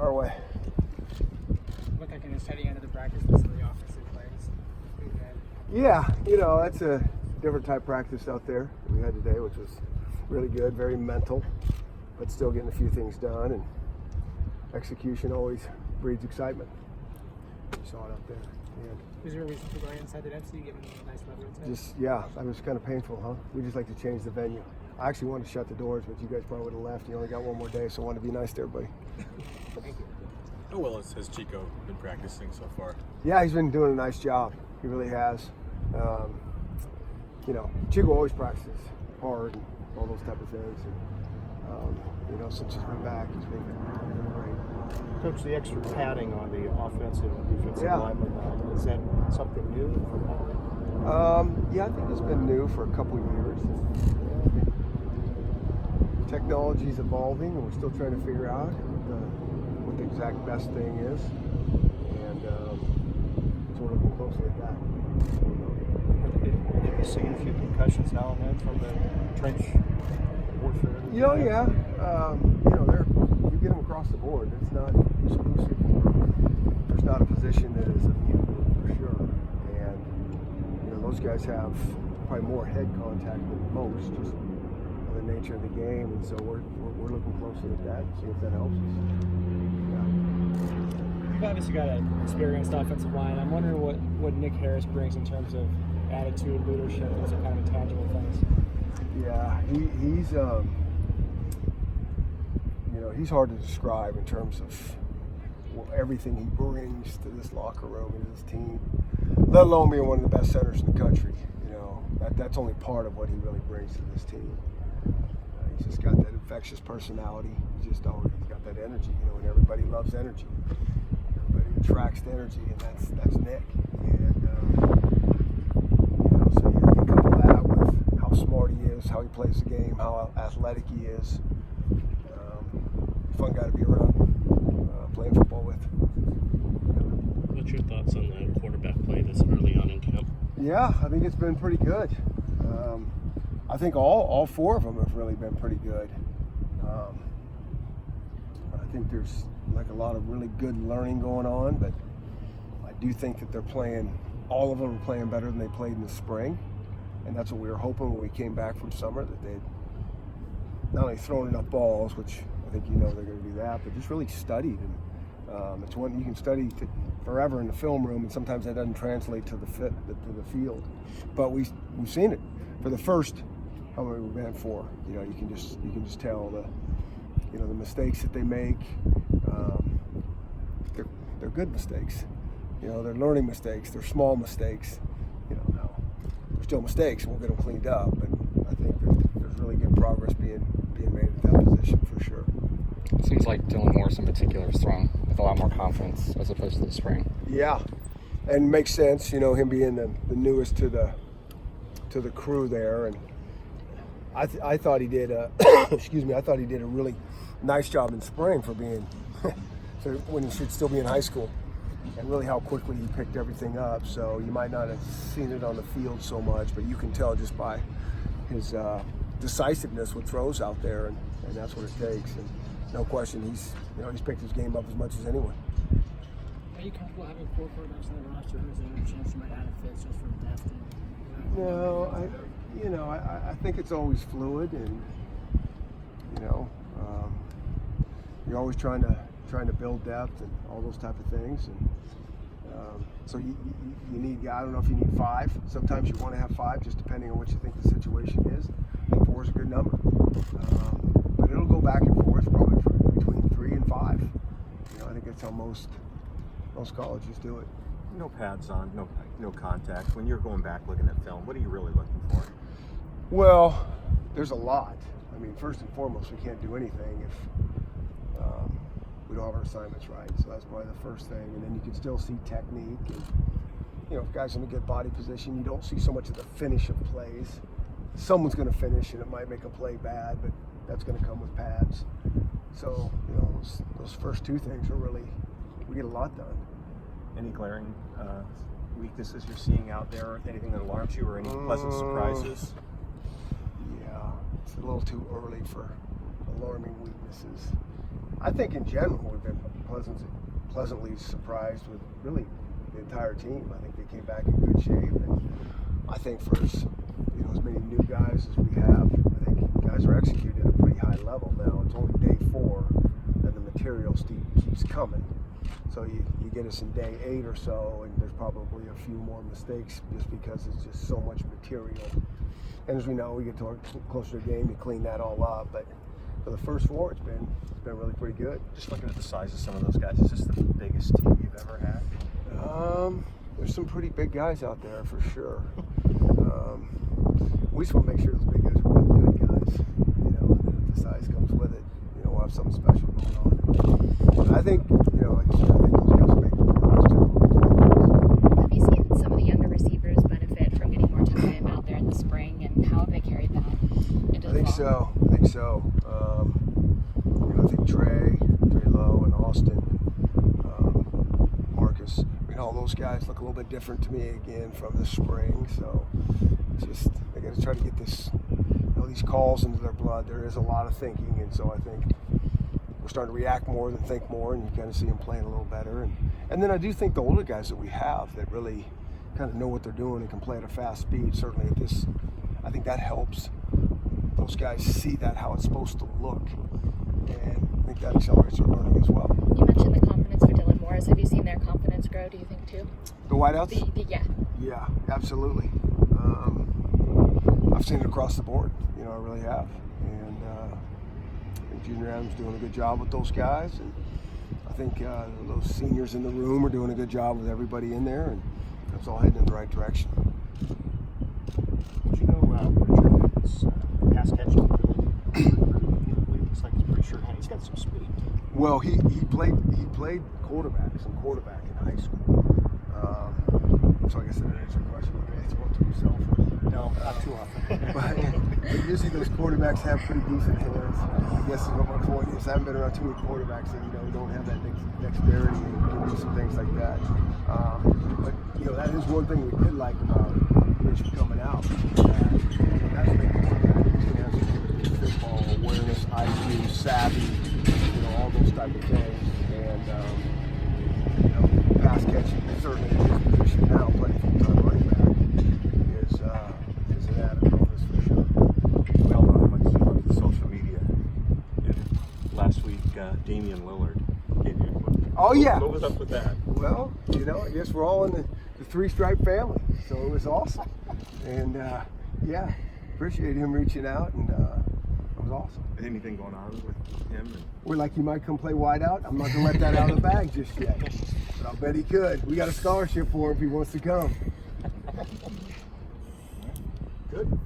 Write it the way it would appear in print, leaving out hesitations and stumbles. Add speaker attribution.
Speaker 1: our way.
Speaker 2: Look like in the setting end of the practice, most of the offensive plays.
Speaker 1: Yeah, that's a different type of practice out there we had today, which was really good, very mental, but still getting a few things done, and execution always breeds excitement. You saw it out there.
Speaker 2: Was there a reason for going inside the density, given a nice weather inside?
Speaker 1: That was kind of painful, huh? We just like to change the venue. I actually wanted to shut the doors, but you guys probably would have left. You only got one more day, so I wanted to be nice to everybody.
Speaker 2: Thank you.
Speaker 3: How well has Chico been practicing so far?
Speaker 1: Yeah, he's been doing a nice job. He really has. Chico always practices hard and all those type of things. And, since he's been back, he's been great.
Speaker 4: Coach, the extra padding on the offensive and defensive lineman, is that something new for Paul?
Speaker 1: I think it's been new for a couple of years. Technology is evolving, and we're still trying to figure out what the exact best thing is. And so we're looking closely at that.
Speaker 4: Have you seen a few concussions now and then from the trench warfare?
Speaker 1: You get them across the board. It's not exclusive. There's not a position that is immune for sure. And those guys have probably more head contact than most, just by the nature of the game. And so we're looking closely at that, see if that helps us.
Speaker 2: You've obviously got an experienced offensive line. I'm wondering what Nick Harris brings in terms of attitude, leadership, those are kind of intangible things.
Speaker 1: Yeah, he's hard to describe in terms of everything he brings to this locker room and this team, let alone being one of the best centers in the country. That's only part of what he really brings to this team. He's just got that infectious personality. He's got that energy, and everybody loves energy. Everybody attracts the energy, and that's Nick. And so you couple that with how smart he is, how he plays the game, how athletic he is. Fun guy to be around, playing football with.
Speaker 5: What's your thoughts on the quarterback play this early on in camp?
Speaker 1: Yeah, I think it's been pretty good. I think all four of them have really been pretty good. I think there's a lot of really good learning going on, but I do think that all of them are playing better than they played in the spring, and that's what we were hoping when we came back from summer, that they'd not only thrown enough balls, which I think they're going to do that, but just really studied. And it's one you can study forever in the film room, and sometimes that doesn't translate to the field. But we've seen it for the first how many we've been for. You can just tell the mistakes that they make. They're good mistakes. They're learning mistakes. They're small mistakes. Now they're still mistakes, and we'll get them cleaned up. But I think there's really good progress being made at that position for sure.
Speaker 6: It seems like Dylan Morris in particular is thrown with a lot more confidence as opposed to the spring.
Speaker 1: Yeah, and makes sense. Him being the newest to the crew there, and I thought he did. I thought he did a really nice job in spring for being when he should still be in high school, and really how quickly he picked everything up. So you might not have seen it on the field so much, but you can tell just by his decisiveness with throws out there, and that's what it takes. And no question, he's picked his game up as much as anyone.
Speaker 2: Are you comfortable having 4 quarterbacks on the roster? Or is there any chance you might add a fifth just for depth?
Speaker 1: No, I think it's always fluid, and you're always trying to build depth and all those type of things, and so you need. I don't know if you need 5. Sometimes you want to have 5, just depending on what you think the situation is. I think 4 is a good number, but it'll go back and forth probably between 3 and 5. I think that's how most colleges do it.
Speaker 3: No pads on, no contact. When you're going back looking at film, what are you really looking for?
Speaker 1: Well, there's a lot. I mean, first and foremost, we can't do anything if we don't have our assignments right. So that's probably the first thing. And then you can still see technique. And, if guys in a good body position, you don't see so much of the finish of plays. Someone's going to finish, and it might make a play bad, but that's going to come with pads. So, those first 2 things are really, we get a lot done.
Speaker 3: Any glaring weaknesses you're seeing out there? Anything that alarms you, or any pleasant surprises?
Speaker 1: Yeah, it's a little too early for alarming weaknesses. I think in general we've been pleasantly surprised with really the entire team. I think they came back in good shape, and I think for as many new guys as we have, I think guys are executing at a pretty high level now. It's only day 4, and the material keeps coming. So you get us in day 8 or so, and there's probably a few more mistakes just because it's just so much material. And as we know, we get closer to the game, you clean that all up. But for the first 4, it's been really pretty good.
Speaker 3: Just looking at the size of some of those guys, is this the biggest team you've ever had?
Speaker 1: There's some pretty big guys out there for sure. We just want to make sure those big guys are really good guys. And then if the size comes with it, we'll have something special going on. But I think, like I said, I think those guys will make the progress too.
Speaker 7: Have you seen some of the younger receivers benefit from getting more time out there in the spring, and how have they carried that into the fall?
Speaker 1: I think so. I think Trey Lowe, and Austin, Marcus. All those guys look a little bit different to me again from the spring. So just they got to try to get this, these calls into their blood. There is a lot of thinking, and so I think we're starting to react more than think more, and you kind of see them playing a little better. And then I do think the older guys that we have that really kind of know what they're doing and can play at a fast speed, certainly at this, I think that helps those guys see that how it's supposed to look, and I think that accelerates their learning as well.
Speaker 7: You mentioned the confidence for Dylan Morris. Have you seen their confidence grow, do you think, too?
Speaker 1: The wideouts?
Speaker 7: Yeah.
Speaker 1: Yeah, absolutely. I've seen it across the board. I really have. And I think Junior Adams doing a good job with those guys. And I think those seniors in the room are doing a good job with everybody in there. And it's all heading in the right direction.
Speaker 4: Did you know Richard's pass catching ability? It looks like he's pretty sure he's got some speed.
Speaker 1: Well, he played quarterback in high school. So I guess that answers your question. You can answer one to yourself.
Speaker 4: No, not too often.
Speaker 1: But usually those quarterbacks have pretty decent hands. I guess what my point is, I haven't been around too many quarterbacks that don't have that dexterity and can do some things like that. But that is one thing we did like about Richard coming out. That's a big quarterback. He's going to have some football awareness, IQ, savvy, all those type of things. And pass catching certainly in his position now, playing full-time running back, is an added bonus for sure.
Speaker 3: We all know how much you love the social media. Last week, Damian Lillard gave you.
Speaker 1: Oh yeah.
Speaker 3: What was up with that?
Speaker 1: Well, I guess we're all in the three-stripe family, so it was awesome. And appreciate him reaching out, and it was awesome.
Speaker 3: Anything going on with him?
Speaker 1: We're like, he might come play wide out. I'm not gonna let that out of the bag just yet, but I'll bet he could. We got a scholarship for him if he wants to come.
Speaker 4: Good.